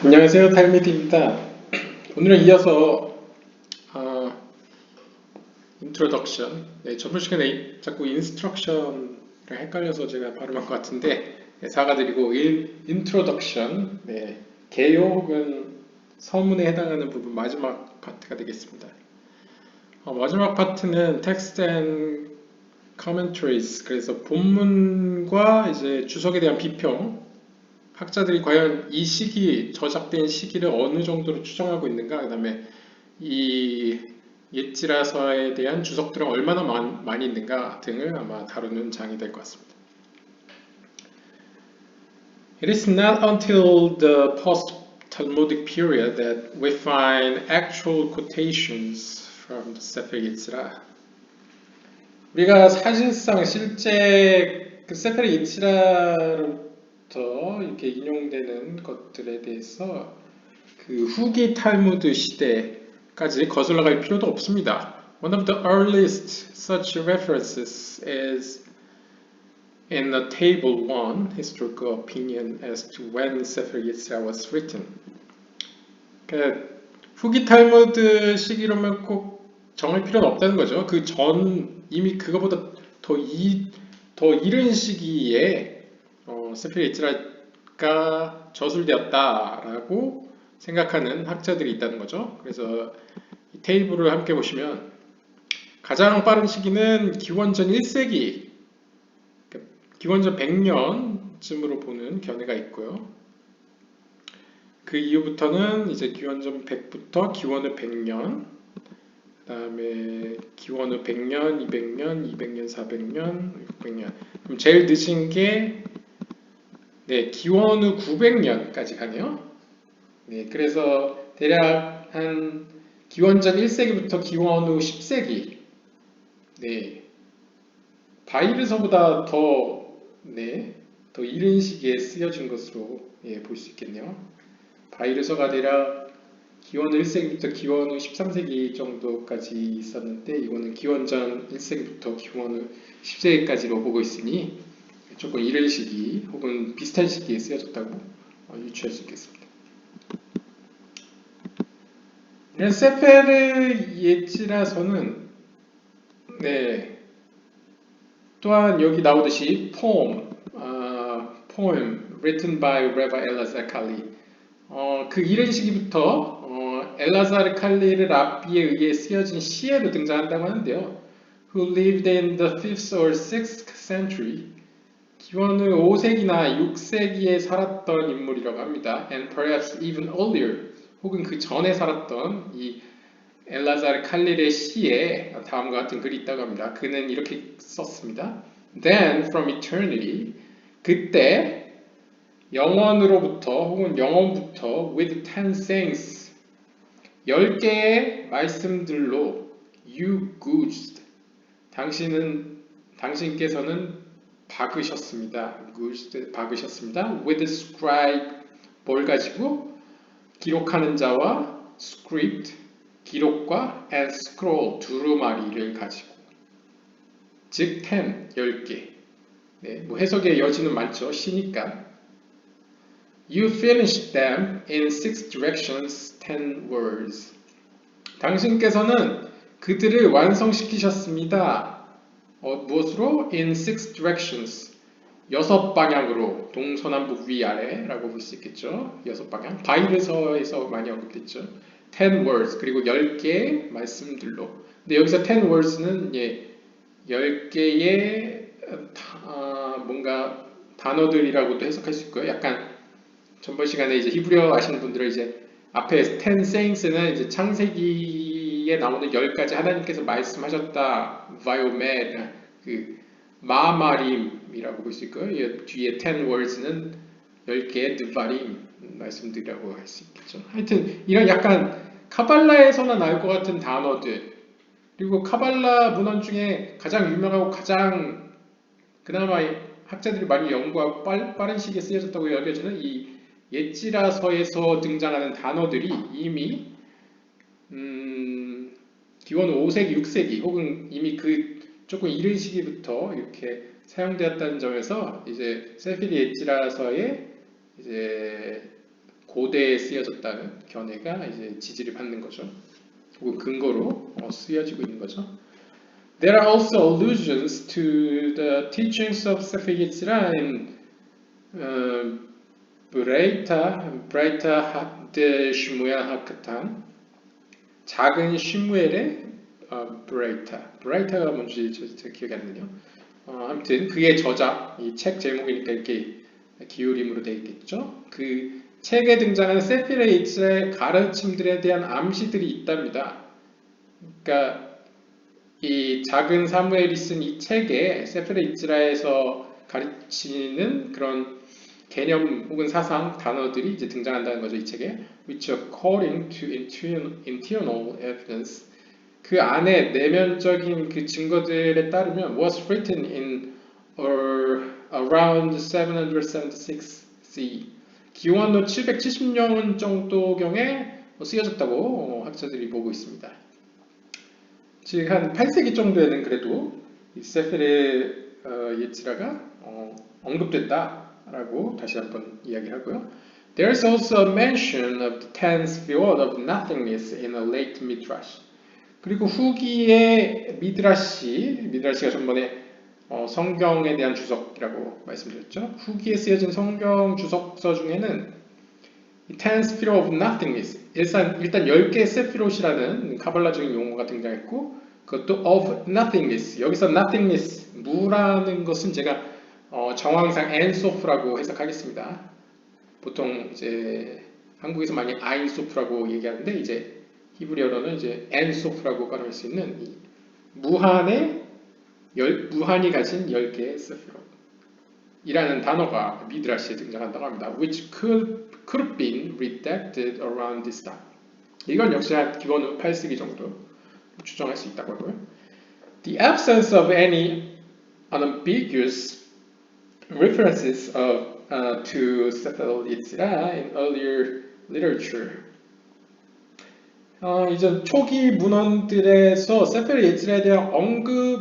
안녕하세요, 탈미디입니다. 오늘은 이어서 인트로덕션. 네, 저번 시간에 자꾸 인스트럭션을 헷갈려서 제가 발음한 것 같은데 네, 사과드리고 인트로덕션, 네, 개요 혹은 서문에 해당하는 부분 마지막 파트가 되겠습니다. 마지막 파트는 text and commentaries. 그래서 본문과 이제 주석에 대한 비평. 학자들이 과연 이 시기, 저작된 시기를 어느 정도로 추정하고 있는가, 그 다음에 이 옛지라서에 대한 주석들은 얼마나 많이 있는가 등을 아마 다루는 장이 될 것 같습니다. It is not until the post-Talmudic period that we find actual quotations from the Sefer Yetzirah. 우리가 사실상 실제 그 세fer 예치라로부터 이렇게 인용되는 것들에 대해서 그 후기 탈무드 시대까지 거슬러 갈 필요도 없습니다. One of the earliest such references is in the table 1, historical opinion as to when Sefer Yetzirah was written. 그러니까 후기 탈무드 시기로만 꼭 정할 필요는 없다는 거죠. 그 전 이미 그거보다 더 이른 시기에 세fer 예치라가 저술되었다라고 생각하는 학자들이 있다는 거죠. 그래서 이 테이블을 함께 보시면 가장 빠른 시기는 기원전 1세기, 기원전 100년쯤으로 보는 견해가 있고요. 그 이후부터는 이제 기원전 100부터 기원후 100년, 그 다음에 기원후 100년, 200년, 200년, 400년, 600년. 그럼 제일 늦은 게 네, 기원후 900년까지 가네요. 네, 그래서 대략 한 기원전 1세기부터 기원후 10세기, 네, 바이르서보다 네, 더 이른 시기에 쓰여진 것으로 예, 볼 수 있겠네요. 바이르서가 대략 기원후 1세기부터 기원후 13세기 정도까지 있었는데 이거는 기원전 1세기부터 기원후 10세기까지로 보고 있으니 조금 이른 시기 혹은 비슷한 시기에 쓰여졌다고 유추할 수 있겠습니다. 세페르 예치라서는 네, 또한 여기 나오듯이 poem written by Rabbi Elazar Kali. 그 이른 시기부터 엘라자르 칼리르 랍비에 의해 쓰여진 시에도 등장한다고 하는데요. Who lived in the 5th or 6th century. 기원후 5세기나 6세기에 살았던 인물이라고 합니다. And perhaps even earlier. 혹은 그 전에 살았던 이 엘라자르 칼릴의 시에 다음과 같은 글이 있다고 합니다. 그는 이렇게 썼습니다. Then from eternity, 그때 영원으로부터 혹은 영원부터 with 10 sayings, 10개의 말씀들로 you guzed, 당신께서는 박으셨습니다. guzed, 박으셨습니다. with scribe, 뭘 가지고? 기록하는 자와 script, 기록과 and scroll, 두루마리를 가지고. 즉, 10개. 네, 뭐 해석의 여지는 많죠. 시니까. You finished them in 6 directions, 10 words. 당신께서는 그들을 완성시키셨습니다. 무엇으로? In 6 directions. 6방향으로, 동서남북 위아래라고 볼 수 있겠죠. 6방향. 바이블서에서 많이 언급됐죠. 10 words, 그리고 10개의 말씀들로. 근데 여기서 10 words는 10개의 뭔가 단어들이라고도 해석할 수 있고요. 약간 전번 시간에 이제 히브리어 아시는 분들은 이제 앞에 10 sayings는 이제 창세기에 나오는 10가지 하나님께서 말씀하셨다, 바이오메드, 그 마마림이라고 볼 수 있고요. 뒤에 10 words는 10개의 드바림 말씀드리라고 할 수 있겠죠. 하여튼 이런 약간 카발라에서나 나올 것 같은 단어들, 그리고 카발라 문헌 중에 가장 유명하고 가장 그나마 학자들이 많이 연구하고 빠른 시기에 쓰여졌다고 여겨지는 이 옛지라서에서 등장하는 단어들이 이미 기원 5세기, 6세기 혹은 이미 그 조금 이른 시기부터 이렇게 사용되었다는 점에서 이제 세필이 옛지라서의 이제 고대에 쓰여졌다는 견해가 이제 지지를 받는 거죠. 혹은 근거로 쓰여지고 있는 거죠. There are also allusions to the teachings of Sefer Yetzirah in 브레이타 데 시무엘 하크탄 작은 시무엘의 브레이타가 뭔지 제 기억이 안 나네요. 아무튼 그의 저작, 이 책 제목이니까 이렇게 기울임으로 되어 있겠죠. 그 책에 등장하는 세필의 예치라의 가르침들에 대한 암시들이 있답니다. 그러니까 이 작은 사무엘이 쓴 이 책에 세필의 예치라에서 가르치는 그런 개념 혹은 사상, 단어들이 이제 등장한다는 거죠. 이 책에 which according to internal evidence 그 안에 내면적인 그 증거들에 따르면 was written in around 776 CE 기원후 770년 정도경에 쓰여졌다고 학자들이 보고 있습니다. 즉 한 8세기 정도에는 그래도 이 세페르 예치라가 언급됐다라고 다시 한번 이야기하고요. There's also a mention of the 10th field of nothingness in a late midrash. 그리고 후기의 미드라시가 전번에 성경에 대한 주석이라고 말씀드렸죠. 후기에 쓰여진 성경 주석서 중에는 Ten Spirit of Nothingness 일단 10개의 세피롯이라는 카발라적인 용어가 등장했고 그것도 of Nothingness 여기서 Nothingness 무라는 것은 제가 정황상 엔소프라고 해석하겠습니다. 보통 이제 한국에서 많이 아인소프라고 얘기하는데 이제 히브리어로는 이제 엔소프라고 발음할 수 있는 이 무한이 가진 10개의 세피롯 이라는 단어가 미드라시에 등장한다고 합니다. Which could have been redacted around this time. 이건 역시 한 기원 8세기 정도 추정할 수 있다고 하고요. The absence of any unambiguous references to Sefer Yetzirah in earlier literature. 이전 초기 문헌들에서 세페르 예치라에 대한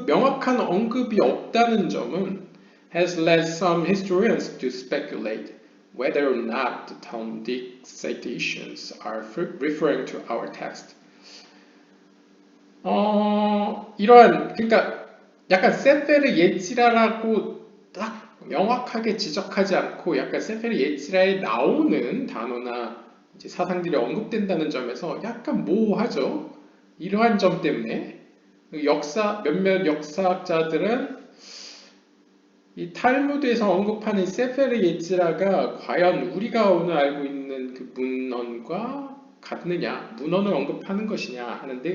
명확한 언급이 없다는 점은 has led some historians to speculate whether or not the Talmudic citations are referring to our text. 그러니까 약간 세페르 예치라라고 딱 명확하게 지적하지 않고 약간 세페르 예치라에 나오는 단어나 이제 사상들이 언급된다는 점에서 약간 모호하죠. 이러한 점 때문에 몇몇 역사학자들은 이 탈무드에서 언급하는 세페르 예치라가 과연 우리가 오늘 알고 있는 그 문헌과 같느냐, 문헌을 언급하는 것이냐 하는데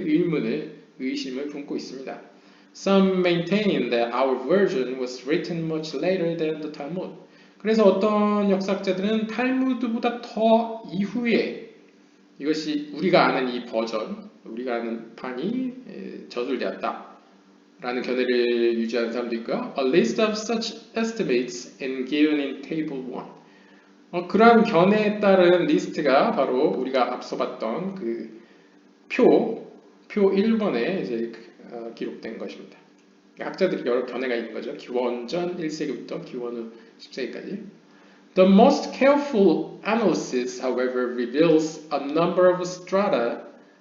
의심을 품고 있습니다. Some maintain that our version was written much later than the Talmud. 그래서 어떤 역사학자들은 탈무드보다 더 이후에 이것이 우리가 아는 이 버전, 우리가 아는 판이 저술되었다 라는 견해를 유지하는 사람도 있고요. A list of such estimates is given in table 1. 그러한 견해에 따른 리스트가 바로 우리가 앞서 봤던 그 표 1번에 이제 기록된 것입니다. 학자들이 여러 견해가 있는 거죠. 기원전 1세기부터 기원 후 10세기까지. The most careful analysis, however, reveals a number of strata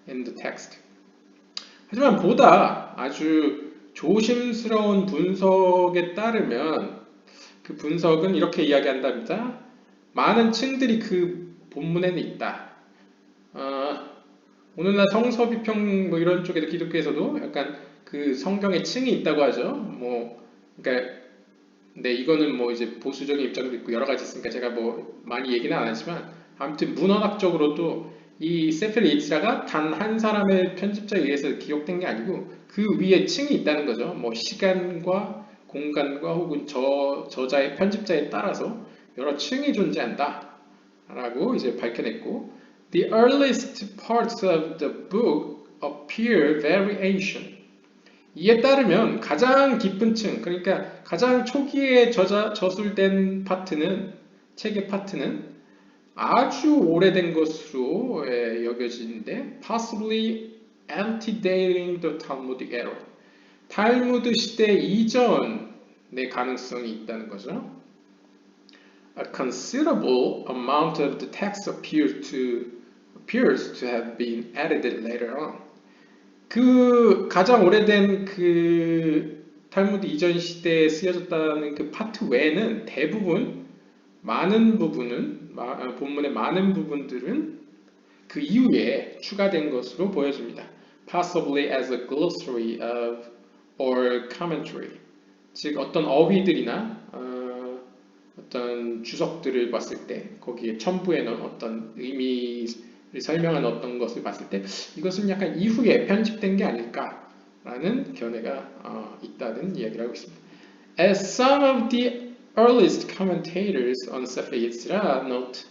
in the text. 하지만 보다 아주 조심스러운 분석에 따르면 그 분석은 이렇게 이야기한답니다. 많은 층들이 그 본문에는 있다. 오늘날 성서비평 뭐 이런 쪽에도 기독교에서도 약간 그 성경에 층이 있다고 하죠. 그러니까 네 이거는 뭐 이제 보수적인 입장도 있고 여러 가지 있으니까 제가 뭐 많이 얘기는 안 하지만 아무튼 문헌학적으로도 이 세페르 예치라가 단 한 사람의 편집자에 의해서 기록된 게 아니고 그 위에 층이 있다는 거죠. 뭐 시간과 공간과 혹은 저자의 편집자에 따라서 여러 층이 존재한다라고 이제 밝혀냈고, The earliest parts of the book appear very ancient. 이에 따르면 가장 깊은 층, 그러니까 가장 초기에 저술된 파트는 책의 파트는 아주 오래된 것으로 여겨지는데 possibly antedating the Talmudic era. 탈무드 시대 이전의 가능성이 있다는 거죠. a considerable amount of the text appears to have been edited later on. 그 가장 오래된 그 탈무드 이전 시대에 쓰여졌다는 그 파트 외에는 대부분 많은 부분은 본문의 많은 부분들은 그 이후에 추가된 것으로 보여집니다. Possibly as a glossary of or commentary. 즉 어떤 어휘들이나 어떤 주석들을 봤을 때 거기에 첨부해 놓은 어떤 의미를 설명한 어떤 것을 봤을 때 이것은 약간 이후에 편집된 게 아닐까라는 견해가 있다는 이야기를 하고 있습니다. As some of the earliest commentators on Sefer Yetzirah note,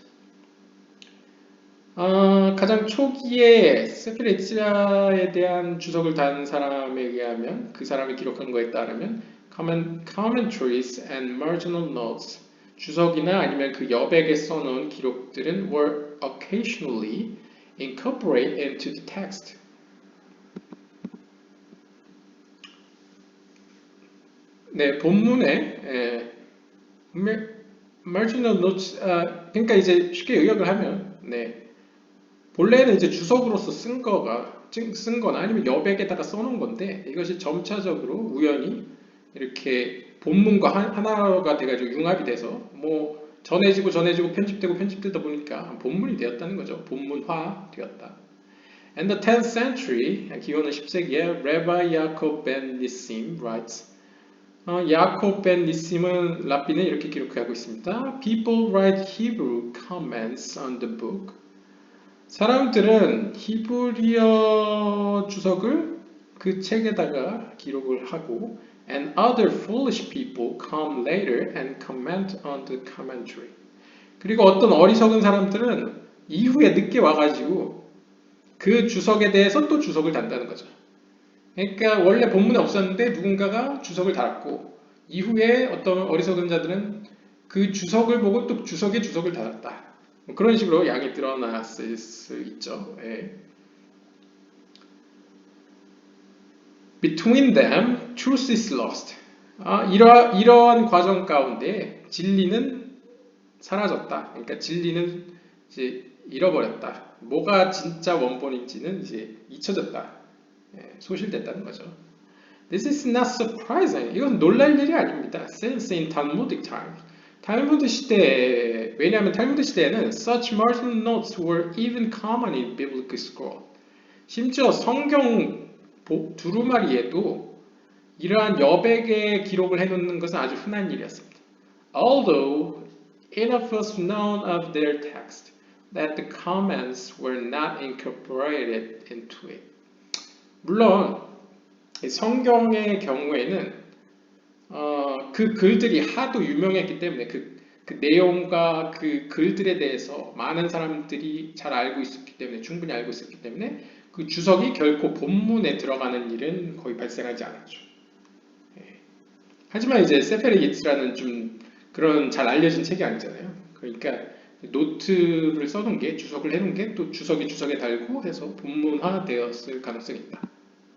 가장 초기에 세fer 예치라에 대한 주석을 단 사람에 의하면 그 사람이 기록한 거에 따르면 commentaries and marginal notes 주석이나 아니면 그 여백에 써놓은 기록들은 were occasionally incorporated into the text. 네, 본문에 marginal notes, 그러니까 이제 쉽게 의역을 하면, 네, 본래는 이제 주석으로서 쓴 거나 아니면 여백에다가 써놓은 건데 이것이 점차적으로 우연히 이렇게 본문과 하나가 돼가지고 융합이 돼서 뭐 전해지고 편집되다 보니까 본문이 되었다는 거죠. 본문화 되었다. And the 10th century, 기원은 10세기에 Rabbi Yaakov ben Nissim writes, 야콥 벤 니심은 랍비는 이렇게 기록하고 있습니다. People write Hebrew comments on the book. 사람들은 히브리어 주석을 그 책에다가 기록을 하고 and other foolish people come later and comment on the commentary. 그리고 어떤 어리석은 사람들은 이후에 늦게 와가지고 그 주석에 대해서 또 주석을 단다는 거죠. 그러니까 원래 본문에 없었는데 누군가가 주석을 달았고 이후에 어떤 어리석은 자들은 그 주석을 보고 또 주석에 주석을 달았다. 그런 식으로 양이 드러났을 수 있죠. 예. Between them, truth is lost. 이러한 과정 가운데 진리는 사라졌다. 그러니까 진리는 이제 잃어버렸다. 뭐가 진짜 원본인지는 이제 잊혀졌다. 예, 소실됐다는 거죠. This is not surprising. 이건 놀랄 일이 아닙니다. Since in Talmudic times. 탈무드 시대에, 왜냐하면 탈무드 시대에는 such marginal notes were even common in biblical scroll. 심지어 성경 두루마리에도 이러한 여백의 기록을 해놓는 것은 아주 흔한 일이었습니다. Although enough was known of their text that the comments were not incorporated into it. 물론 성경의 경우에는 그 글들이 하도 유명했기 때문에 그 내용과 그 글들에 대해서 많은 사람들이 잘 알고 있었기 때문에 충분히 알고 있었기 때문에 그 주석이 결코 본문에 들어가는 일은 거의 발생하지 않았죠. 하지만 이제 세페르 예츠라는 좀 그런 잘 알려진 책이 아니잖아요. 그러니까 노트를 써놓은 게 주석을 해놓은 게 또 주석에 달고 해서 본문화 되었을 가능성이 있다.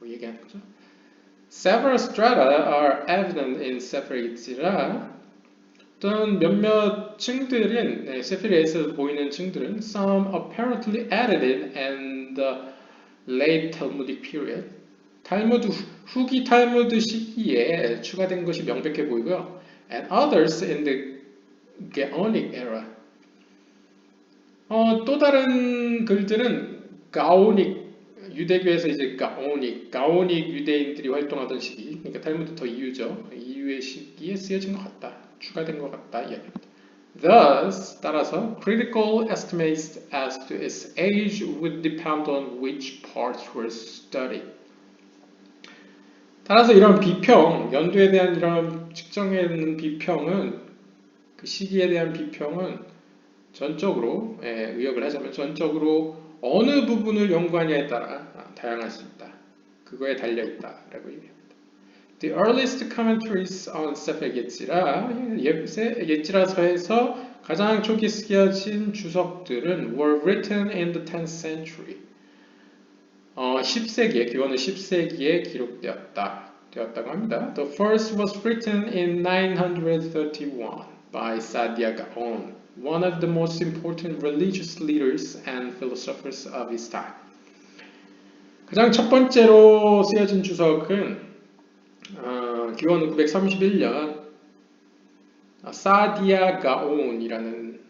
뭐 얘기하는 거죠. Several strata are evident in Sefer Yetzirah. 어떤 몇몇 층들은 세페르에서 보이는 층들은 some apparently added in the late Talmudic period. 후기 탈무드 시기에 추가된 것이 명백해 보이고요. And others in the Gaonic era. 또 다른 글들은 가오닉 유대교에서 이제 가오닉 유대인들이 활동하던 시기, 그러니까 탈무드 더 이후죠. 이후의 시기에 쓰여진 것 같다, 추가된 것 같다 이야기입니다. Thus, 따라서 critical estimates as to its age would depend on which parts were studied. 따라서 이런 비평, 연도에 대한 이런 측정에 있는 비평은 그 시기에 대한 비평은 전적으로 의역을 하자면 전적으로 어느 부분을 연구하냐에 따라 다양할 수 있다. 그거에 달려 있다라고 얘기합니다. The earliest commentaries on Sefer Yetzirah, 예지라서에서 가장 초기 쓰여진 주석들은 were written in the 10th century. 10세기에, 기원은 10세기에 기록되었다고 합니다. The first was written in 931. by Saadia Gaon, one of the most important religious leaders and philosophers of his time. 가장 첫 번째로 쓰여진 주석은 기원 931년 사디아 가온이라는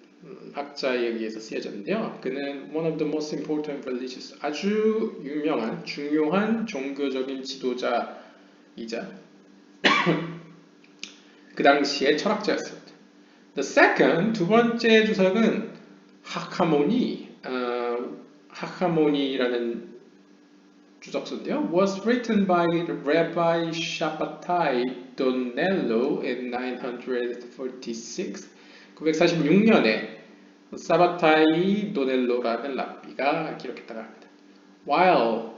학자에 의해서 쓰여졌는데요. 그는 one of the most important religious, 아주 유명한 중요한 종교적인 지도자이자 그 당시의 철학자였습니다. The second, 두 번째 주석은 하카모니라는 주석서인데요. Was written by Rabbi Shabbatai Donello in 946. 946년에 사바타이 도넬로라는 랍비가 기록했다고 합니다. While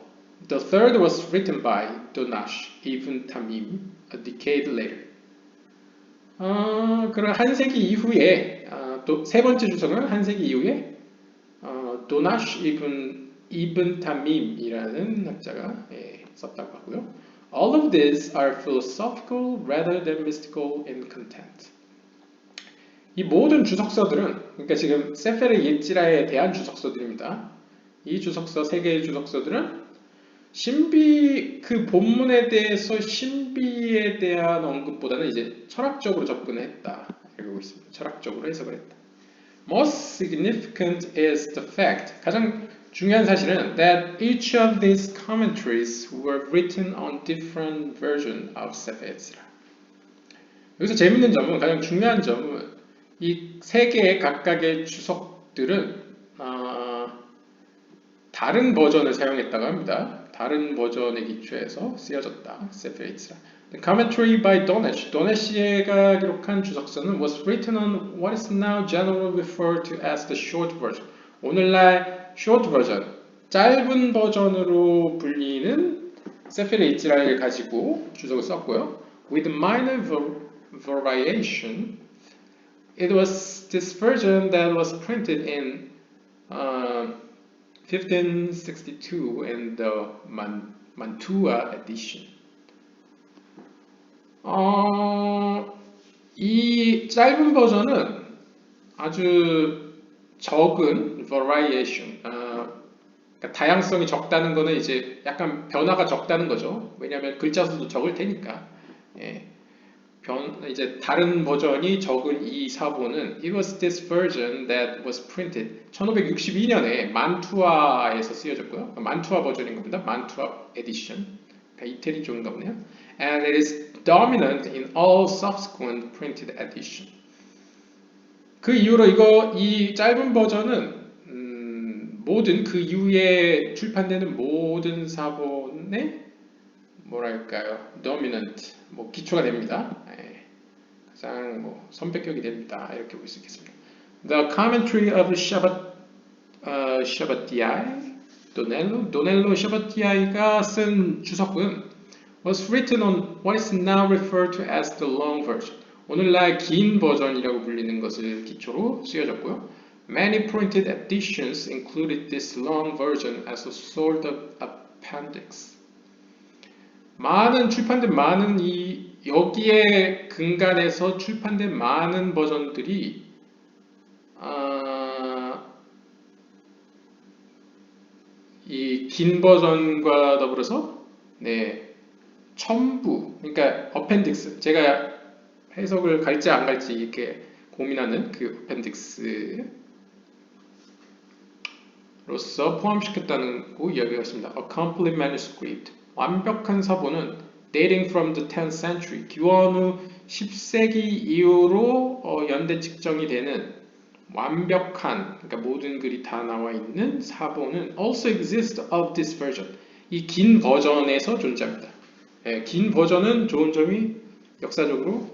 the third was written by Donash ibn Tamim a decade later. 그럼 한 세기 이후에 또 세 번째 주석은 한 세기 이후에 도나시 이븐 타밈이라는 학자가 썼다고 하고요. All of these are philosophical rather than mystical in content. 이 모든 주석서들은, 그러니까 지금 세페르 예지라에 대한 주석서들입니다. 이 주석서, 세 개의 주석서들은 신비, 그 본문에 대해서 신비에 대한 언급보다는 이제 철학적으로 접근했다. 알고 있습니다. 철학적으로 해석을 했다. Most significant is the fact, 가장 중요한 사실은 that each of these commentaries were written on different versions of Sefer Yetzirah. 여기서 재밌는 점은, 가장 중요한 점은 이 세 개의 각각의 주석들은 다른 버전을 사용했다고 합니다. 다른 버전에 기초해서 쓰여졌다. 세페르 예지라. The commentary by Donesh. Donesh가 기록한 주석서는 was written on what is now generally referred to as the short version. 오늘날 short version, 짧은 버전으로 불리는 세페르 예지라를 가지고 주석을 썼고요. With minor variation, it was this version that was printed in 1562 in the Mantua edition. 이 짧은 버전은 아주 적은 variation, 그러니까 다양성이 적다는 거는 이제 약간 변화가 적다는 거죠. 왜냐하면 글자 수도 적을 테니까. 이제 다른 버전이 적은 이 사본은 It was this version that was printed 1562년에 만투아에서 쓰여졌고요. 만투아 버전인 겁니다. 만투아 에디션. 그러니까 이태리 쪽인가 보네요. And it is dominant in all subsequent printed edition. 그 이후로 이 짧은 버전은 모든 그 이후에 출판되는 모든 사본의 뭐랄까요, dominant, 기초가 됩니다. 가장 선배격이 됩니다. 이렇게 볼 수 있겠습니다. The commentary of Shabbatai Donello Shabbatai가 쓴 주석은 was written on what is now referred to as the long version. 오늘날 긴 버전이라고 불리는 것을 기초로 쓰여졌고요. Many printed editions included this long version as a sort of appendix. 여기에 근간해서 출판된 많은 버전들이 이 긴 버전과 더불어서 첨부, 그러니까 어펜딕스, 제가 해석을 갈지 안 갈지 이렇게 고민하는 그 어펜딕스로서 포함시켰다는 이야기가 있습니다. A complete manuscript, 완벽한 사본은 dating from the 10th century, 기원 후 10세기 이후로 연대 측정이 되는 완벽한, 그러니까 모든 글이 다 나와 있는 사본은 also exists of this version. 이 긴 버전에서 존재합니다. 긴 버전은 좋은 점이 역사적으로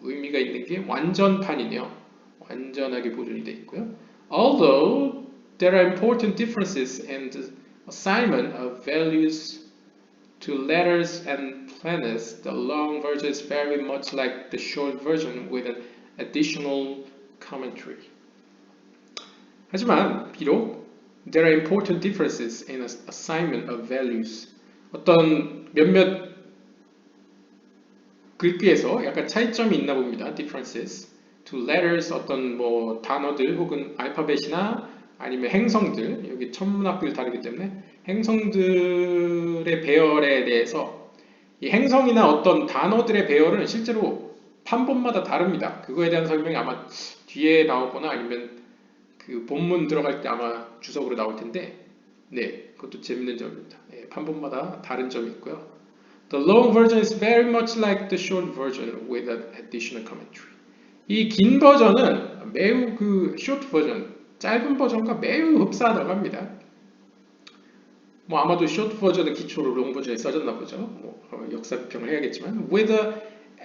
의미가 있는 게 완전판이네요. 완전하게 보존이 되어 있고요. Although there are important differences in the assignment of values to letters and planets, the long version is very much like the short version with an additional commentary. 하지만 비록 there are important differences in assignment of values, 어떤 몇몇 글귀에서 약간 차이점이 있나 봅니다. differences to letters 어떤 뭐 단어들 혹은 알파벳이나 아니면 행성들 여기 천문학들 다르기 때문에 행성들의 배열에 대해서 이 행성이나 어떤 단어들의 배열은 실제로 판본마다 다릅니다. 그거에 대한 설명이 아마 뒤에 나오거나 아니면 그 본문 들어갈 때 아마 주석으로 나올 텐데 네 그것도 재밌는 점입니다. 네, 판본마다 다른 점이 있고요. The long version is very much like the short version with an additional commentary. 이 긴 버전은 매우 그 short 버전, 짧은 버전과 매우 흡사하다고 합니다. 뭐 아마도 short 버전의 기초로 long 버전에 써졌나 보죠. 뭐 역사 비평을 해야겠지만 with a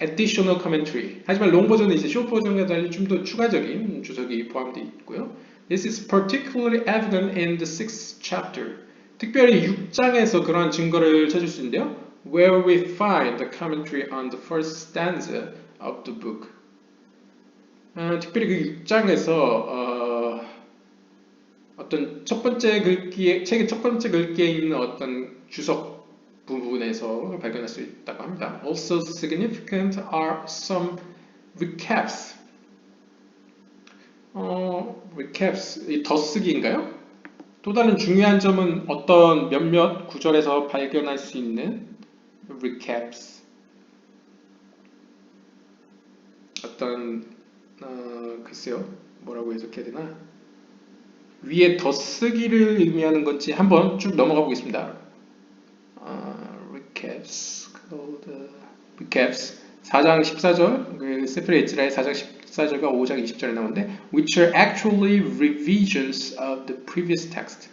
additional commentary. 하지만 long 버전은 이제 short 버전과 달리 좀 더 추가적인 주석이 포함되어 있고요. This is particularly evident in the 6th chapter. 특별히 6장에서 그러한 증거를 찾을 수 있는데요. Where we find the commentary on the first stanza of the book. 특별히 그 6장에서 어떤 첫 번째 글귀에 책의 첫 번째 글귀에 있는 어떤 주석 부분에서 발견할 수 있다고 합니다. Also significant are some recaps. recaps 이 덧쓰기인가요? 또 다른 중요한 점은 어떤 몇몇 구절에서 발견할 수 있는 recaps. 어떤 글쎄요 뭐라고 해석해야 되나? 위에 덧쓰기를 의미하는 건지 한번 쭉 넘어가 보겠습니다. recaps, recaps 4장 14절, 그 세프레 에즈라의 4장 14절과 5장 20절에 나오는데 which are actually revisions of the previous text.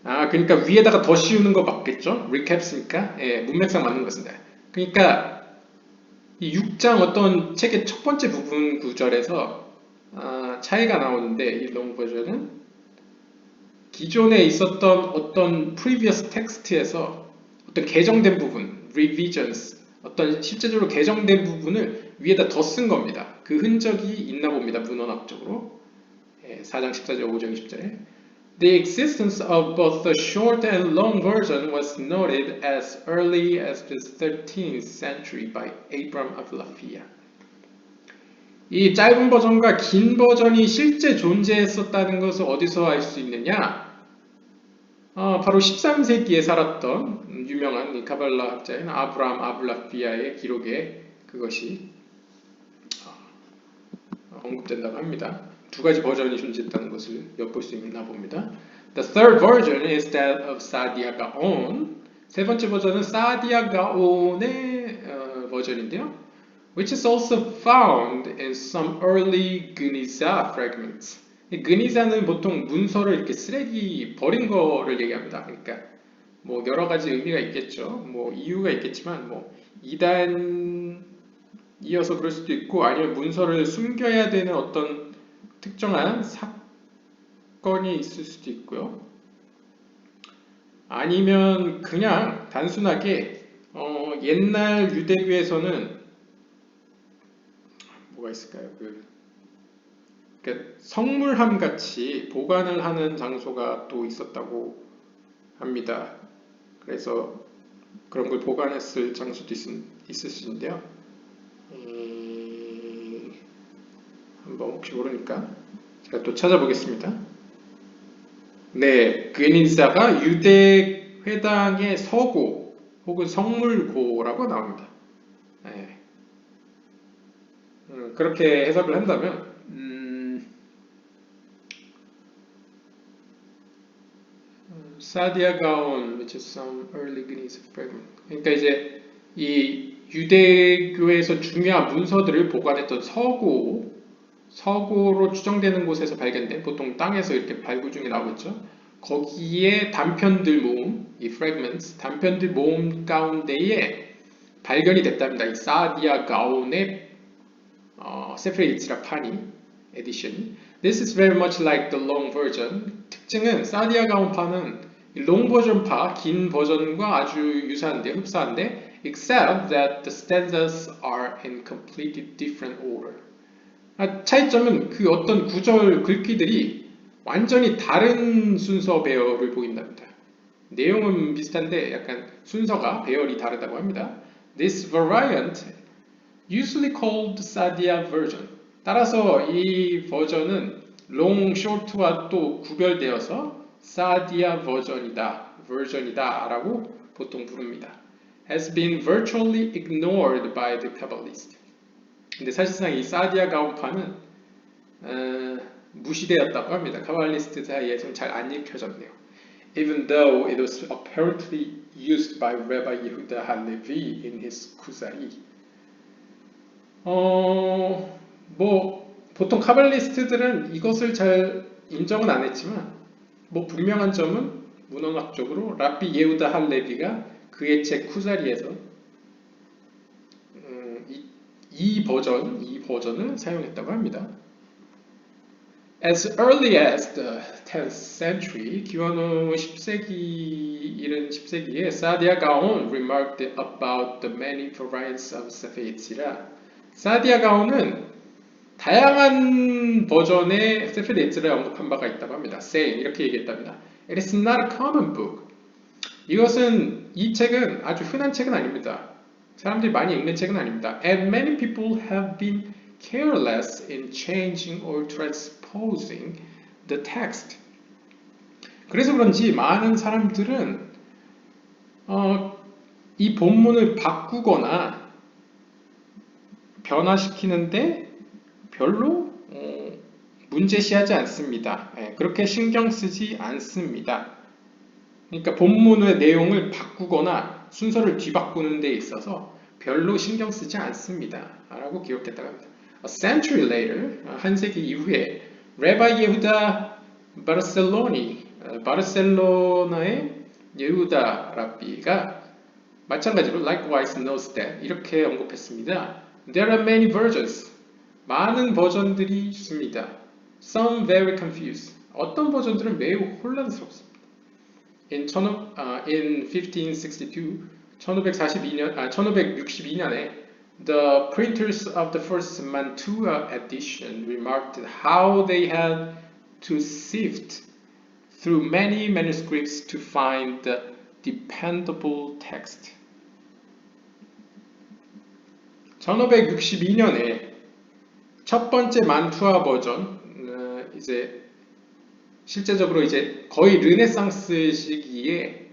그러니까 위에다가 더 씌우는 거 맞겠죠? recaps니까 예, 문맥상 맞는 것입니다. 그러니까 이 6장 어떤 책의 첫 번째 부분 구절에서 차이가 나오는데 이 롱 버전은 기존에 있었던 어떤 previous text에서 어떤 개정된 부분, revisions, 어떤 실제적으로 개정된 부분을 위에다 더 쓴 겁니다. 그 흔적이 있나 봅니다. 문헌학적으로. 4장 14절, 5장 20절에 The existence of both the short and long version was noted as early as the 13th century by Abram of Laphia. 이 짧은 버전과 긴 버전이 실제 존재했었다는 것을 어디서 알 수 있느냐? 바로 13세기에 살았던 유명한 카발라 학자인 아브라함 아블라피아의 기록에 그것이 언급된다고 합니다. 두 가지 버전이 존재했다는 것을 엿볼 수 있나 봅니다. The third version is that of Saadia Gaon. 세 번째 버전은 사디아 가온의 버전인데요. Which is also found in some early Geniza fragments. 그니자는 보통 문서를 이렇게 쓰레기 버린 거를 얘기합니다. 그러니까 뭐 여러 가지 의미가 있겠죠. 뭐 이유가 있겠지만 뭐 이단이어서 그럴 수도 있고 아니면 문서를 숨겨야 되는 어떤 특정한 사건이 있을 수도 있고요. 아니면 그냥 단순하게 옛날 유대교에서는 뭐가 있을까요? 그러니까 성물함 같이 보관을 하는 장소가 또 있었다고 합니다. 그래서 그런 걸 보관했을 장소도 있을 수 있는데요. 한번 혹시 모르니까 제가 또 찾아보겠습니다. 네, 그니자가 유대 회당의 서고 혹은 성물고라고 나옵니다. 네. 그렇게 해석을 한다면 사디아 가온, which is some early Geniza fragment. 그러니까 이제 이 유대교에서 중요한 문서들을 보관했던 서고로 추정되는 곳에서 발견된 보통 땅에서 이렇게 발굴 중에 나오겠죠. 거기에 단편들 모음, 이 fragments, 단편들 모음 가운데에 발견이 됐답니다. 이 사디아 가온의 세프레 이츠라 파니 에디션이. This is very much like the long version. 특징은 사디아 가온파는 롱 버전파, 긴 버전과 아주 유사한데, 흡사한데, except that the stanzas are in completely different order. 차이점은 그 어떤 구절 글귀들이 완전히 다른 순서 배열을 보인답니다. 내용은 비슷한데 약간 순서가 배열이 다르다고 합니다. This variant, usually called Sadia version. 따라서 이 버전은 long, short와 또 구별되어서 사디아 버전이다 라고 보통 부릅니다. Has been virtually ignored by the Kabbalist. 근데 사실상 이 사디아 가온파는 무시되었다고 합니다. 카발리스트 사이에 좀 잘 안 읽혀졌네요. Even though it was apparently used by Rabbi Yehuda Halevi in his Kuzari. 뭐 보통 카발리스트들은 이것을 잘 인정은 안 했지만 뭐 분명한 점은 문헌학적으로 라비 예후다 할레비가 그의 책 쿠자리에서 이 버전을 사용했다고 합니다. As early as the 10th century, 기원 후 10세기, 이른 10세기에 사디아 가온 remarked about the many variants of Sefer Yetzirah. 사디아 가온은 다양한 버전의 세fer 예tzirah를 언급한 바가 있다고 합니다. saying 이렇게 얘기했답니다. It is not a common book. 이 책은 아주 흔한 책은 아닙니다. 사람들이 많이 읽는 책은 아닙니다. And many people have been careless in changing or transposing the text. 그래서 그런지 많은 사람들은 이 본문을 바꾸거나 변화시키는데 별로 문제시하지 않습니다. 그렇게 신경 쓰지 않습니다. 그러니까 본문의 내용을 바꾸거나 순서를 뒤바꾸는 데 있어서 별로 신경 쓰지 않습니다. 라고 기록했다고 합니다. A century later, 한 세기 이후에 Rabbi Yehuda Barceloni, 바르셀로나의 예후다 랍비가 마찬가지로 likewise notes that 이렇게 언급했습니다. There are many versions. 많은 버전들이 있습니다. Some very confused. 어떤 버전들은 매우 혼란스럽습니다. In 1562, 1562년에 the printers of the first Mantua edition remarked how they had to sift through many manuscripts to find the dependable text. 1562년에 첫 번째 만투아 버전, 이제 실제적으로 이제 거의 르네상스 시기에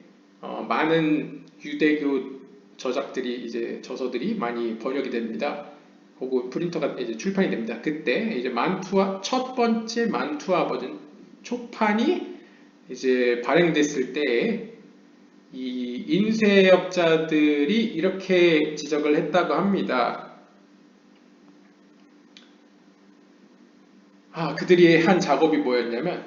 많은 유대교 저작들이 이제 저서들이 많이 번역이 됩니다. 혹은 프린터가 이제 출판이 됩니다. 그때 이제 첫 번째 만투아 버전 초판이 이제 발행됐을 때 이 인쇄업자들이 이렇게 지적을 했다고 합니다. 그들이 한 작업이 뭐였냐면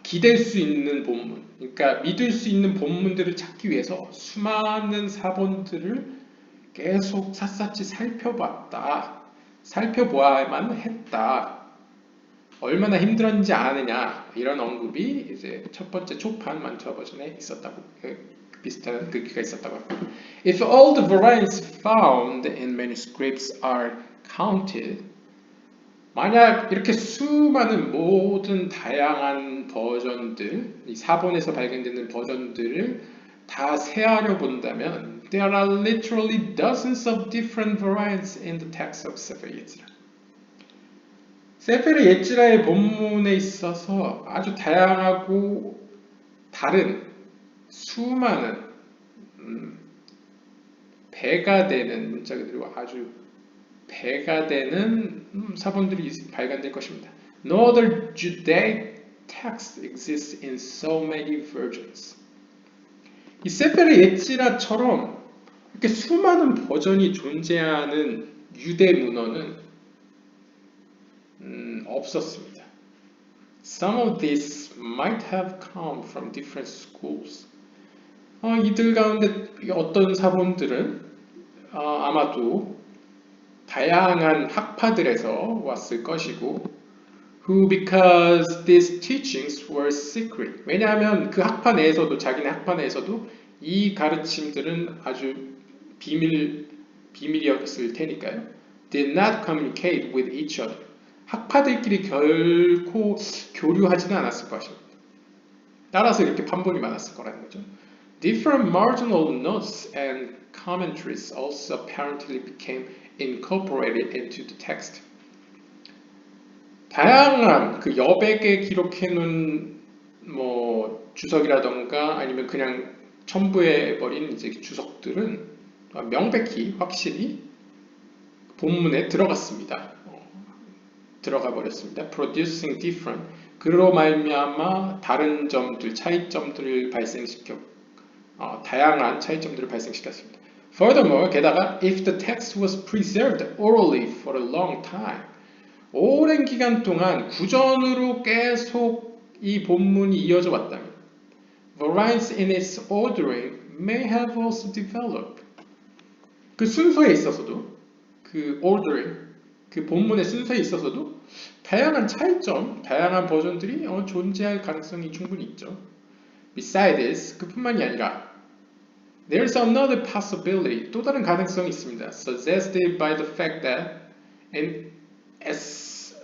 기댈 수 있는 본문, 그러니까 믿을 수 있는 본문들을 찾기 위해서 수많은 사본들을 계속 샅샅이 살펴보아야만 했다. 얼마나 힘들었는지 아느냐, 이런 언급이 이제 첫 번째 초판 만투아 버전에 있었다고, 비슷한 글귀가 있었다고 합니다. If all the variants found in manuscripts are counted, 만약 이렇게 수많은 모든 다양한 버전들, 이 사본에서 발견되는 버전들을 다 세하려 본다면 there are literally dozens of different variants in the text of Sefer Yetzirah. 세페르 예찌라의 본문에 있어서 아주 다양하고 다른 수많은 배가 되는 문자들이 아주 배가 되는 사본들이 발견될 것입니다. No other Judaic text exists in so many versions. 이 세페르 예찌라처럼 이렇게 수많은 버전이 존재하는 유대 문헌은 없었습니다. Some of these might have come from different schools. 이들 가운데 어떤 사본들은 아마도 다양한 학파들에서 왔을 것이고, who because these teachings were secret. 왜냐하면 그 학파 내에서도 자기네 학파 내에서도 이 가르침들은 아주 비밀이었을 테니까요. Did not communicate with each other. 학파들끼리 결코 교류하지는 않았을 것입니다. 따라서 이렇게 판본이 많았을 거라는 거죠. Different marginal notes and commentaries also apparently became incorporated into the text. 다양한 그 여백에 기록해놓은 뭐 주석이라던가 아니면 그냥 첨부해버린 이제 주석들은 명백히 확실히 본문에 들어갔습니다. 들어가 버렸습니다. Producing different 그로 말미암아 다른 점들, 차이점들을 발생시켜 다양한 차이점들을 발생시켰습니다. Furthermore, 게다가 if the text was preserved orally for a long time 오랜 기간 동안 구전으로 계속 이 본문이 이어져 왔다면 variance in its ordering may have also developed 그 순서에 있어서도 그 ordering 그 본문의 순서에 있어서도 다양한 차이점, 다양한 버전들이 존재할 가능성이 충분히 있죠. Besides this, 그뿐만이 아니라 there's another possibility, 또 다른 가능성이 있습니다. Suggested by the fact that in essence,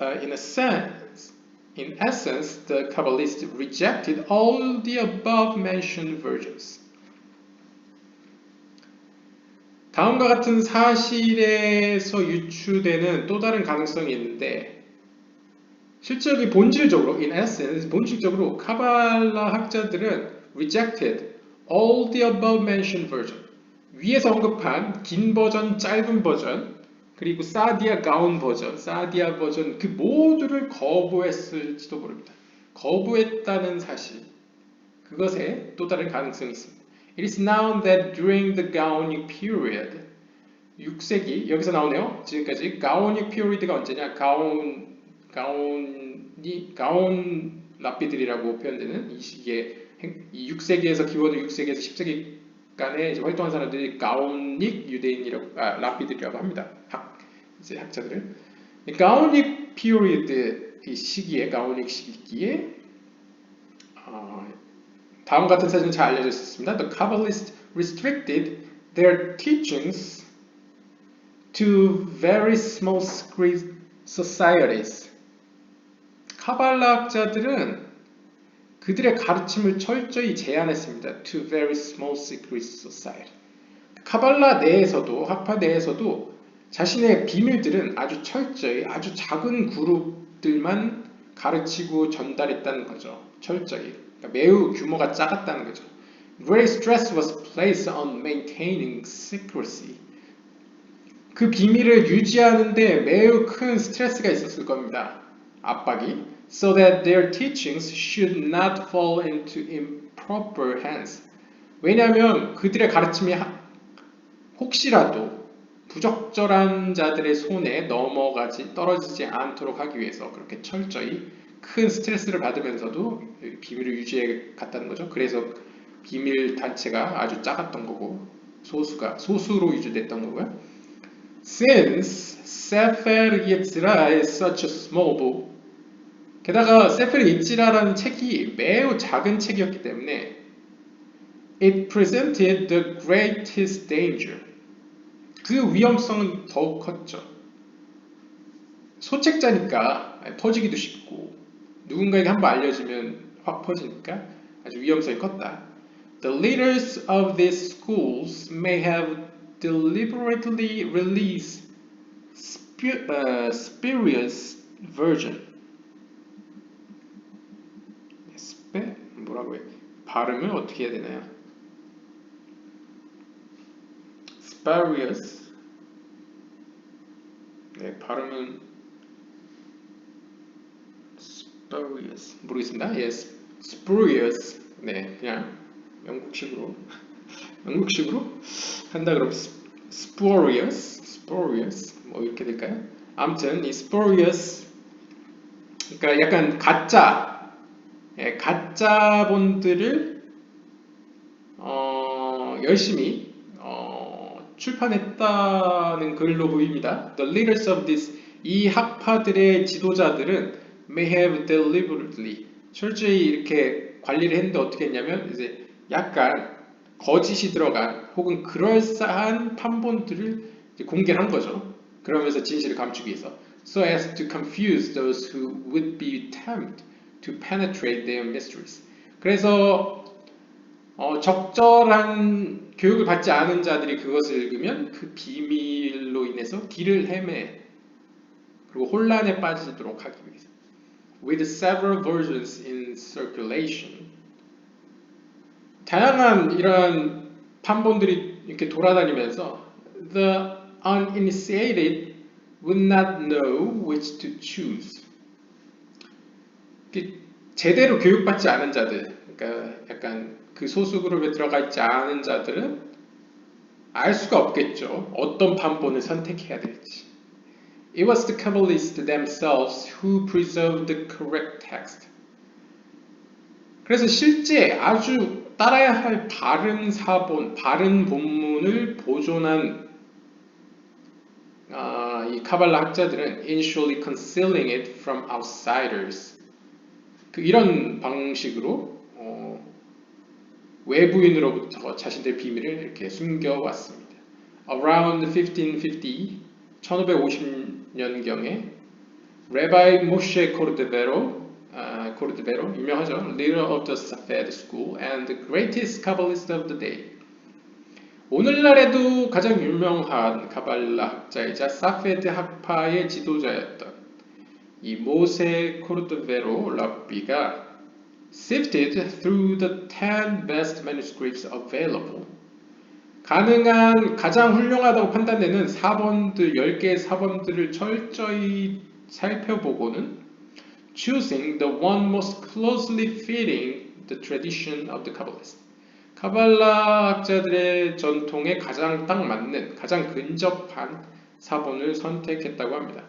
the Kabbalists rejected all the above-mentioned versions. 다음과 같은 사실에서 유추되는 또 다른 가능성이 있는데 실제로 본질적으로, in essence, 본질적으로 카발라 학자들은 rejected all the above-mentioned version. 위에서 언급한 긴 버전, 짧은 버전, 그리고 사디아 가운 버전, 사디아 버전 그 모두를 거부했을지도 모릅니다. 거부했다는 사실, 그것에 또 다른 가능성이 있습니다. It is known that during the Gaonic period, 6세기 여기서 나오네요. 지금까지 가오닉 period가 언제냐? 가온 랍비들이라고 표현되는 이 시기에 이 6세기에서 기원후 6세기에서 10세기 간에 이제 활동한 사람들이 가오닉 유대인이라고 랍비들이라고 합니다. 학자들을 가오닉 피리어드 이 시기에 가오닉 시기에 다음 같은 사실은 잘 알려져 있습니다. The Kabbalists restricted their teachings to very small secret societies. 카발라 학자들은 그들의 가르침을 철저히 제한했습니다. To very small secret society. 카발라 내에서도 학파 내에서도 자신의 비밀들은 아주 철저히 아주 작은 그룹들만 가르치고 전달했다는 거죠. 철저히. 그러니까 매우 규모가 작았다는 거죠. Great stress was placed on maintaining secrecy. 그 비밀을 유지하는데 매우 큰 스트레스가 있었을 겁니다. 압박이. So that their teachings should not fall into improper hands. 왜냐하면 그들의 가르침이 혹시라도 부적절한 자들의 손에 떨어지지 않도록 하기 위해서 그렇게 철저히 큰 스트레스를 받으면서도 비밀을 유지해 갔다는 거죠. 그래서 비밀 단체가 아주 작았던 거고 소수로 유지됐던 거고요. Since Sefer Yetzirah is such a small book, 게다가 세페르 예찌라라는 책이 매우 작은 책이었기 때문에 it presented the greatest danger. 그 위험성은 더욱 컸죠. 소책자니까 퍼지기도 쉽고 누군가에게 한번 알려지면 확 퍼지니까 아주 위험성이 컸다. The leaders of these schools may have deliberately released spurious version. 뭐라고 해? 발음을 어떻게 해야 되나요? Spurious. 네, 발음은 spurious. 모르겠습니다. Yes, spurious. 네, 그냥 영국식으로 한다 그러면 spurious 뭐 이렇게 될까요? 아무튼 이 spurious 그러니까 약간 가짜본들을 열심히 출판했다는 글로 보입니다. The leaders of this 이 학파들의 지도자들은 may have deliberately 철저히 이렇게 관리를 했는데 어떻게 했냐면 이제 약간 거짓이 들어간 혹은 그럴싸한 판본들을 이제 공개를 한 거죠. 그러면서 진실을 감추기 위해서 so as to confuse those who would be tempted to penetrate their mysteries. 그래서 적절한 교육을 받지 않은 자들이 그것을 읽으면 그 비밀로 인해서 길을 헤매 그리고 혼란에 빠지도록 하기 위해서. With several versions in circulation. 다양한 이러한 판본들이 이렇게 돌아다니면서 the uninitiated would not know which to choose. 제대로 교육받지 않은 자들, 그러니까 약간 그 소수 그룹에 들어가 있지 않은 자들은 알 수가 없겠죠. 어떤 판본을 선택해야 될지. It was the Kabbalists themselves who preserved the correct text. 그래서 실제 아주 따라야 할 바른 사본, 바른 본문을 보존한 이 카발라 학자들은 initially concealing it from outsiders. 이런 방식으로 외부인으로부터 자신들의 비밀을 이렇게 숨겨왔습니다. Around 1550, 1550년경에 Rabbi Moshe Cordovero, 유명하죠. Leader of the Safed School and the greatest Kabbalist of the day. 오늘날에도 가장 유명한 카발라 학자이자 사페드 학파의 지도자였던 이 모세 코르도베로 랍비가 sifted through the 10 best manuscripts available. 가능한 가장 훌륭하다고 판단되는 사본들 10개의 사본들을 철저히 살펴보고는 choosing the one most closely fitting the tradition of the Kabbalists. 카발라 학자들의 전통에 가장 딱 맞는, 가장 근접한 사본을 선택했다고 합니다.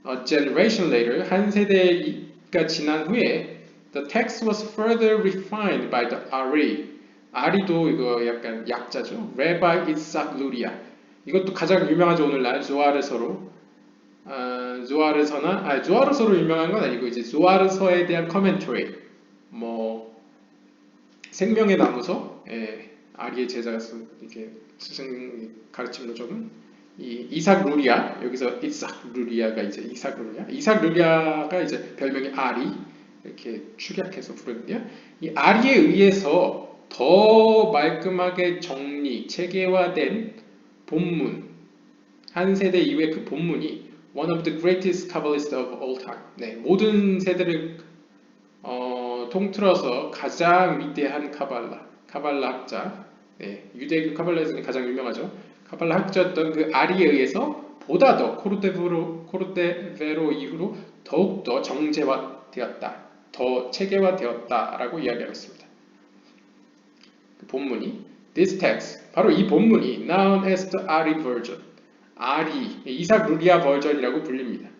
A generation later, 한 세대가 지난 후에 the text was further refined by the Ari. 아리도 이거 약간 약자죠. Rabbi Isaac Luria. 이것도 가장 유명하죠. 오늘날 조아르서로. 조아르서로 유명한 건 아니고 이제 조아르서에 대한 커멘터리. 생명의 나무서, 아리의 제자가 이렇게 스승 가르침으로 적은 이 이삭 루리아, 여기서 이삭 루리아가 이제 이삭 루리아가 이제 별명이 아리 이렇게 축약해서 부르는데요. 이 아리에 의해서 더 말끔하게 정리, 체계화된 본문, 한 세대 이후의 그 본문이 one of the greatest Kabbalists of all time. 네, 모든 세대를 통틀어서 가장 위대한 카발라 학자, 유대교 카발라에서는 가장 유명하죠. 카발라 학자였던 그 아리에 의해서 보다 더 코르데베로 이후로 더욱더 정제화되었다, 더 체계화되었다라고 이야기하고 있습니다. 그 본문이 This text, 바로 이 본문이 known as the Ari version, 아리, 이삭 루리아 버전이라고 불립니다.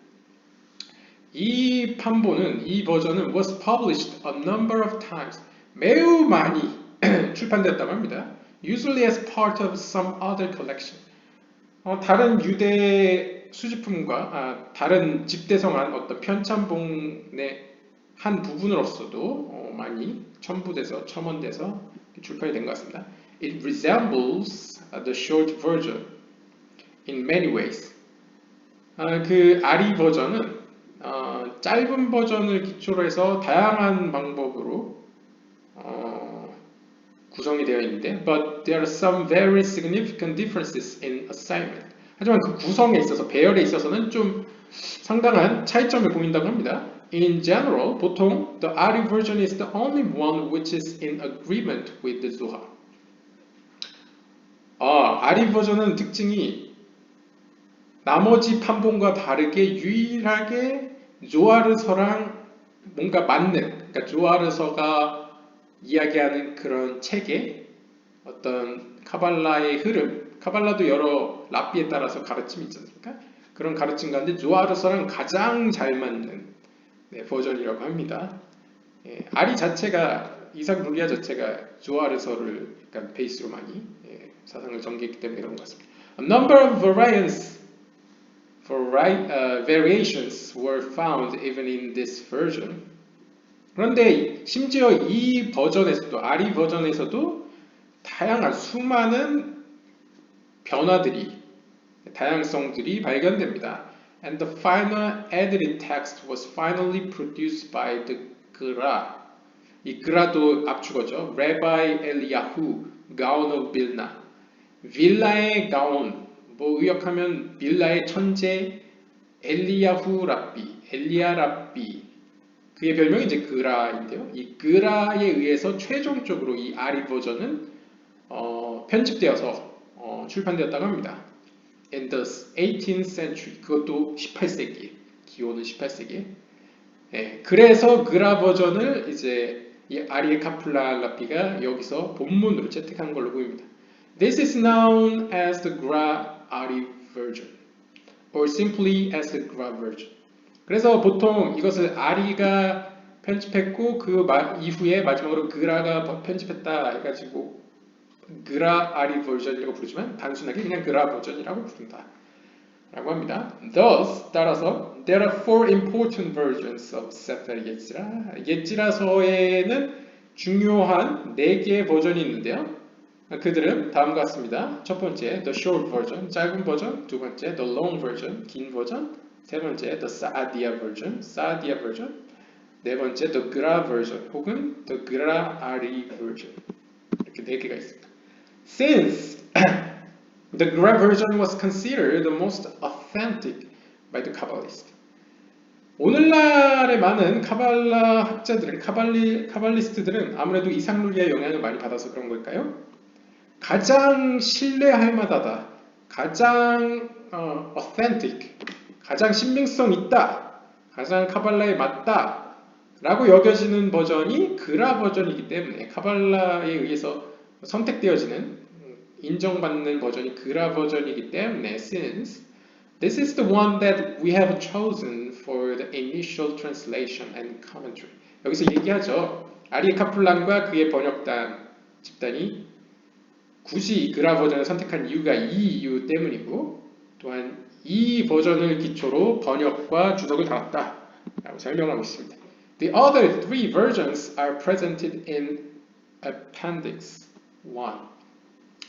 이 판본은, 이 버전은 was published a number of times, 매우 많이 출판되었다고 합니다. Usually as part of some other collection. 다른 유대 수집품과 다른 집대성한 어떤 편찬본의 한 부분으로서도 많이 첨언돼서 출판이 된 것 같습니다. It resembles the short version in many ways. 그 아리 버전은 짧은 버전을 기초로 해서 다양한 방법으로 구성이 되어 있는데 but there are some very significant differences in assignment. 하지만 그 구성에 있어서, 배열에 있어서는 좀 상당한 차이점을 보인다고 합니다. In general, 보통 the Ari version is the only one which is in agreement with the Zohar. 아리 버전은 특징이 나머지 판본과 다르게 유일하게 조아르서랑 뭔가 맞는, 그러니까 조아르서가 이야기하는 그런 체계, 어떤 카발라의 흐름, 카발라도 여러 랍비에 따라서 가르침이 있지 않습니까? 그런 가르침 가운데 조아르서랑 가장 잘 맞는 버전이라고 합니다. 아리 자체가, 이삭 루리아 자체가 조아르서를 약간 베이스로 많이 사상을 전개했기 때문에 그런 것 같습니다. A number of variations were found even in this version. 그런데 심지어 이 버전에서도, 아리 버전에서도 다양한 수많은 변화들이, 다양성들이 발견됩니다. And the final edited text was finally produced by the Gra. 이 그라도 압축어죠. Rabbi Eliyahu, Gaon of Vilna. 빌라의 가온, 뭐 의역하면 빌라의 천재 엘리야후 랍비, 엘리야 랍비. 그의 별명이 이제 그라인데요. 이 그라에 의해서 최종적으로 이 아리 버전은 편집되어서 출판되었다고 합니다. In the 18th century, 그것도 18세기, 기원은 18세기. 예, 그래서 그라 버전을 이제 이 아리에 카플라 라피가 여기서 본문으로 채택한 걸로 보입니다. This is known as the Gra-Ari version, or simply as the Gra version. 그래서 보통 이것을 아리가 편집했고 그 이후에 마지막으로 그라가 편집했다 해가지고 그라-아리 버전이라고 부르지만 단순하게 그냥 그라 버전이라고 부른다 라고 합니다. Thus, 따라서 there are four important versions of Sefer Yetzirah. 예지라서에는 중요한 4개의 버전이 있는데요. 그들은 다음과 같습니다. 첫 번째, the short version, 짧은 버전. 두 번째, the long version, 긴 버전. 세 번째, the Saadia version, Saadia version. 네 번째, the Gra version, 혹은 the Gra-Ari version. 이렇게 4개가 있습니다. Since the Gra version was considered the most authentic by the Kabbalists. 오늘날의 많은 카발라 학자들은, 카발리스트들은 아무래도 이상룰리의 영향을 많이 받아서 그런 걸까요? 가장 신뢰할 만하다, 가장 authentic, 가장 신빙성 있다, 가장 카발라에 맞다 라고 여겨지는 버전이 그라 버전이기 때문에 카발라에 의해서 선택되어지는 인정받는 버전이 그라 버전이기 때문에 since this is the one that we have chosen for the initial translation and commentary. 여기서 얘기하죠. 아리에 카플란과 그의 번역단 집단이 굳이 그라 버전을 선택한 이유가 이 이유 때문이고 또한 이 버전을 기초로 번역과 주석을 달았다 라고 설명하고 있습니다. The other three versions are presented in Appendix 1.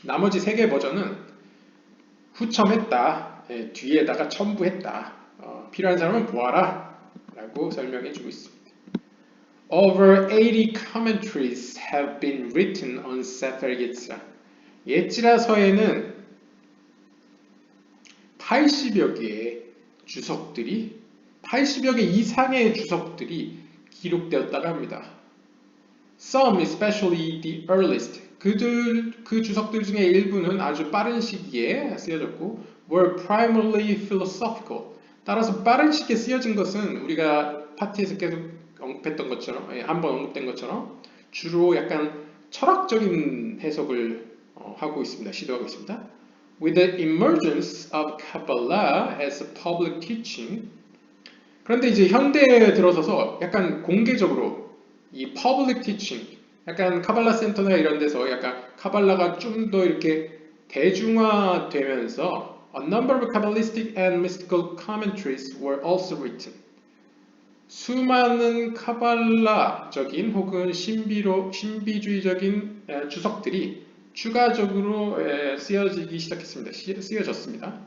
나머지 3개 버전은 후첨했다, 뒤에다가 첨부했다, 필요한 사람은 보아라 라고 설명해 주고 있습니다. Over 80 commentaries have been written on Sefer Yetzirah. 예지라서에는 80여 개의 주석들이, 80여 개 이상의 주석들이 기록되었다고 합니다. Some, especially the earliest, 그 주석들 중에 일부는 아주 빠른 시기에 쓰여졌고 were primarily philosophical. 따라서 빠른 시기에 쓰여진 것은 우리가 파티에서 계속 언급했던 것처럼, 한번 언급된 것처럼 주로 약간 철학적인 해석을 하고 있습니다. 시도하고 있습니다. With the emergence of Kabbalah as a public teaching. 그런데 이제 현대에 들어서서 약간 공개적으로 이 public teaching, 약간 카발라 센터나 이런 데서 약간 카발라가 좀 더 이렇게 대중화되면서 a number of Kabbalistic and mystical commentaries were also written. 수많은 카발라적인 혹은 신비주의적인 주석들이 추가적으로 쓰여지기 시작했습니다. 쓰여졌습니다.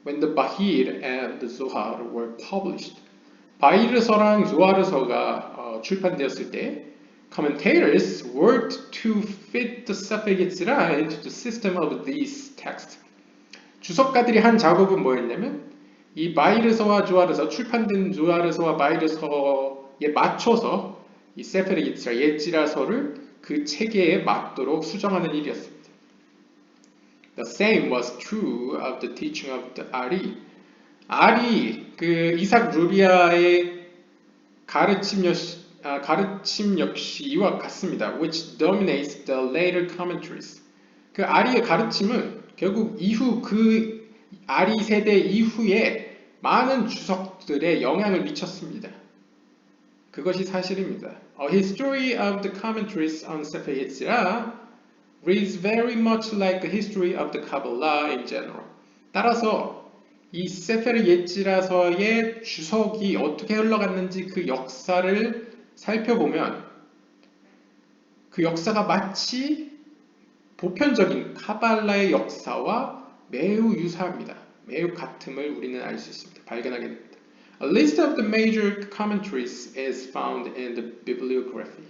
When the Bahir and the Zohar were published. 바히르서랑 조하르서가 출판되었을 때 commentators worked to fit the Sefer Yetzirah into the system of these texts. 주석가들이 한 작업은 뭐였냐면 이 바히르서와 조하르서, 출판된 조하르서와 바히르서에 맞춰서 이 세페르 예지라, 예지라서를 그 체계에 맞도록 수정하는 일이었습니다. The same was true of the teaching of the Ari. 아리, 그 이삭 루리아의 가르침 역시 이와 같습니다. Which dominates the later commentaries. 그 아리의 가르침은 결국 이후 그 아리 세대 이후에 많은 주석들에 영향을 미쳤습니다. 그것이 사실입니다. A history of the commentaries on Sefer Yetzirah reads very much like the history of the Kabbalah in general. 따라서 이 세페르 예지라서의 주석이 어떻게 흘러갔는지 그 역사를 살펴보면 그 역사가 마치 보편적인 카발라의 역사와 매우 유사합니다. 매우 같음을 우리는 알 수 있습니다. 발견하게 됩니다. A list of the major commentaries is found in the bibliography.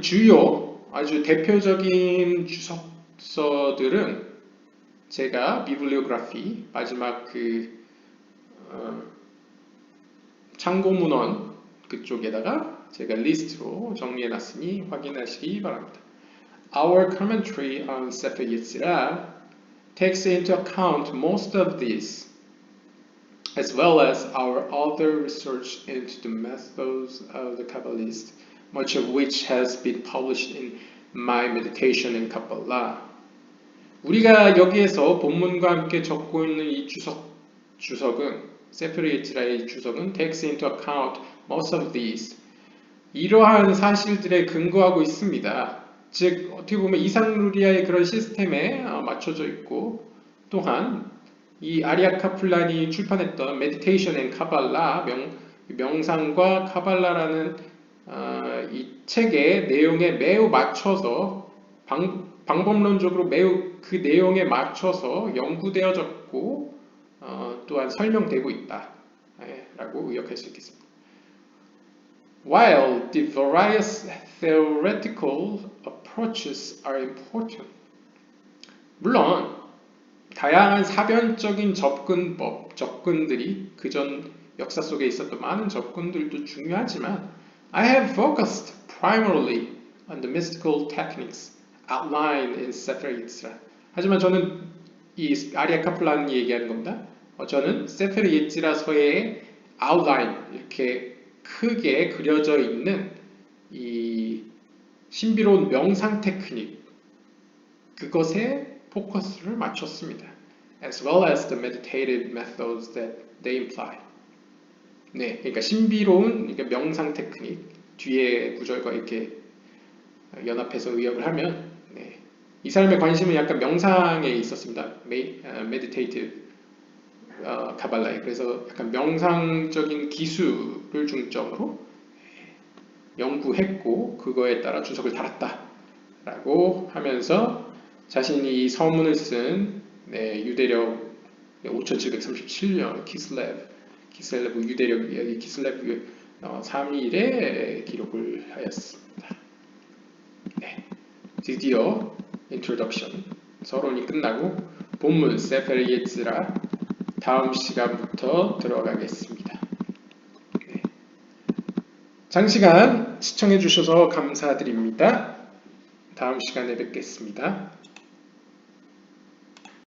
주요 아주 대표적인 주석서들은 제가 비블리오그래피 마지막 참고문헌 그쪽에다가 제가 리스트로 정리해놨으니 확인하시기 바랍니다. Our commentary on Sefer Yetzirah takes into account most of these, as well as our other research into the methods of the Kabbalists, much of which has been published in My Meditation in Kabbalah. 우리가 여기에서 본문과 함께 적고 있는 이 주석은 세fer 예지라의 주석은 takes into account most of these 이러한 사실들에 근거하고 있습니다. 즉 어떻게 보면 이상루리아의 그런 시스템에 맞춰져 있고 또한 이 아리아 카플란이 출판했던 Meditation and Kabbalah 명상과 카발라라는 이 책의 내용에 매우 맞춰서 방법론적으로 매우 그 내용에 맞춰서 연구되어졌고 또한 설명되고 있다 라고 의역할 수 있겠습니다. While the various theoretical approaches are important, 물론 다양한 사변적인 접근들이 그전 역사 속에 있었던 많은 접근들도 중요하지만 I have focused primarily on the mystical techniques outlined in Sefer Yetzirah. 하지만 저는 이 아리아 카플란이 얘기하는 겁니다. 저는 세fer 예지라서의 outline 이렇게 크게 그려져 있는 이 신비로운 명상 테크닉 그것에 포커스를 맞췄습니다. As well as the meditative methods that they imply. 네, 그러니까 신비로운 그러니까 명상 테크닉 뒤에 구절과 이렇게 연합해서 의역을 하면 네, 이 사람의 관심은 약간 명상에 있었습니다. meditative 카발라에 그래서 약간 명상적인 기술을 중점으로 연구했고 그거에 따라 주석을 달았다라고 하면서 자신이 이 서문을 쓴 유대력 5737년 키슬레브 유대력 이야기 키슬레브 3일에 기록을 하였습니다. 네, 드디어 인트로덕션 서론이 끝나고 본문 세fer 예지라 다음 시간부터 들어가겠습니다. 네. 장시간 시청해 주셔서 감사드립니다. 다음 시간에 뵙겠습니다.